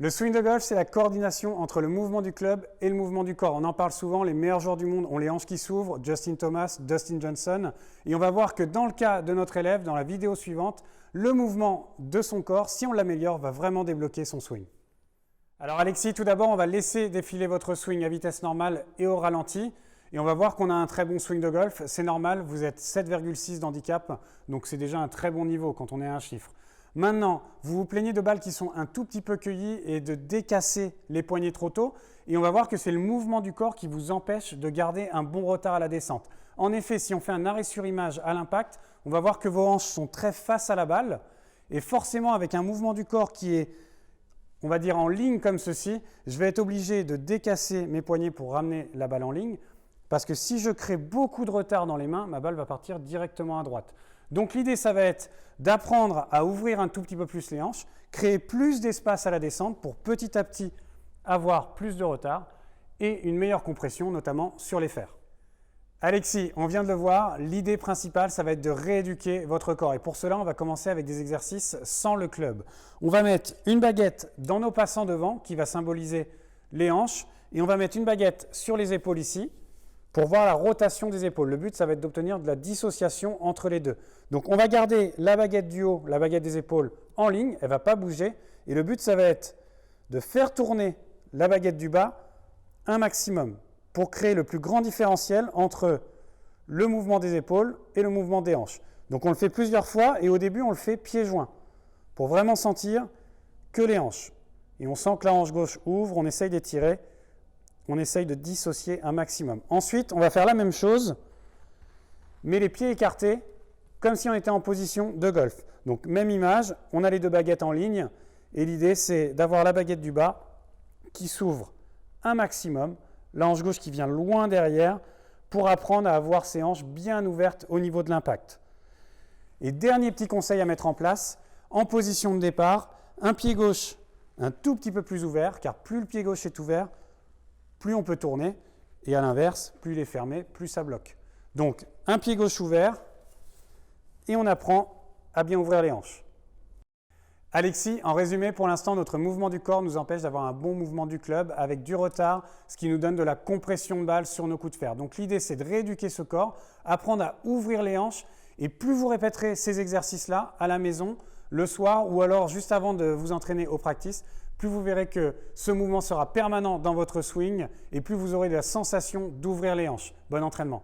Le swing de golf, c'est la coordination entre le mouvement du club et le mouvement du corps. On en parle souvent, les meilleurs joueurs du monde ont les hanches qui s'ouvrent, Justin Thomas, Dustin Johnson. Et on va voir que dans le cas de notre élève, dans la vidéo suivante, le mouvement de son corps, si on l'améliore, va vraiment débloquer son swing. Alors Alexis, tout d'abord, on va laisser défiler votre swing à vitesse normale et au ralenti. Et on va voir qu'on a un très bon swing de golf. C'est normal, vous êtes 7,6 d'handicap, donc c'est déjà un très bon niveau quand on est à un chiffre. Maintenant, vous vous plaignez de balles qui sont un tout petit peu cueillies et de décasser les poignets trop tôt. Et on va voir que c'est le mouvement du corps qui vous empêche de garder un bon retard à la descente. En effet, si on fait un arrêt sur image à l'impact, on va voir que vos hanches sont très face à la balle. Et forcément, avec un mouvement du corps qui est, on va dire, en ligne comme ceci, je vais être obligé de décasser mes poignets pour ramener la balle en ligne. Parce que si je crée beaucoup de retard dans les mains, ma balle va partir directement à droite. Donc l'idée, ça va être d'apprendre à ouvrir un tout petit peu plus les hanches, créer plus d'espace à la descente pour petit à petit avoir plus de retard et une meilleure compression, notamment sur les fers. Alexis, on vient de le voir, l'idée principale, ça va être de rééduquer votre corps. Et pour cela, on va commencer avec des exercices sans le club. On va mettre une baguette dans nos passants devant, qui va symboliser les hanches, et on va mettre une baguette sur les épaules ici, pour voir la rotation des épaules. Le but, ça va être d'obtenir de la dissociation entre les deux. Donc, on va garder la baguette du haut, la baguette des épaules en ligne, elle ne va pas bouger. Et le but, ça va être de faire tourner la baguette du bas un maximum pour créer le plus grand différentiel entre le mouvement des épaules et le mouvement des hanches. Donc, on le fait plusieurs fois et au début, on le fait pieds joints pour vraiment sentir que les hanches. Et on sent que la hanche gauche ouvre, on essaye d'étirer. On essaye de dissocier un maximum. Ensuite, on va faire la même chose, mais les pieds écartés, comme si on était en position de golf. Donc, même image, on a les deux baguettes en ligne, et l'idée, c'est d'avoir la baguette du bas qui s'ouvre un maximum, la hanche gauche qui vient loin derrière, pour apprendre à avoir ses hanches bien ouvertes au niveau de l'impact. Et dernier petit conseil à mettre en place, en position de départ, un pied gauche un tout petit peu plus ouvert, car plus le pied gauche est ouvert, plus on peut tourner, et à l'inverse, plus il est fermé, plus ça bloque. Donc, un pied gauche ouvert, et on apprend à bien ouvrir les hanches. Alexis, en résumé, pour l'instant, notre mouvement du corps nous empêche d'avoir un bon mouvement du club avec du retard, ce qui nous donne de la compression de balle sur nos coups de fer. Donc, l'idée, c'est de rééduquer ce corps, apprendre à ouvrir les hanches, et plus vous répéterez ces exercices-là à la maison, le soir, ou alors juste avant de vous entraîner au practice, plus vous verrez que ce mouvement sera permanent dans votre swing et plus vous aurez la sensation d'ouvrir les hanches. Bon entraînement.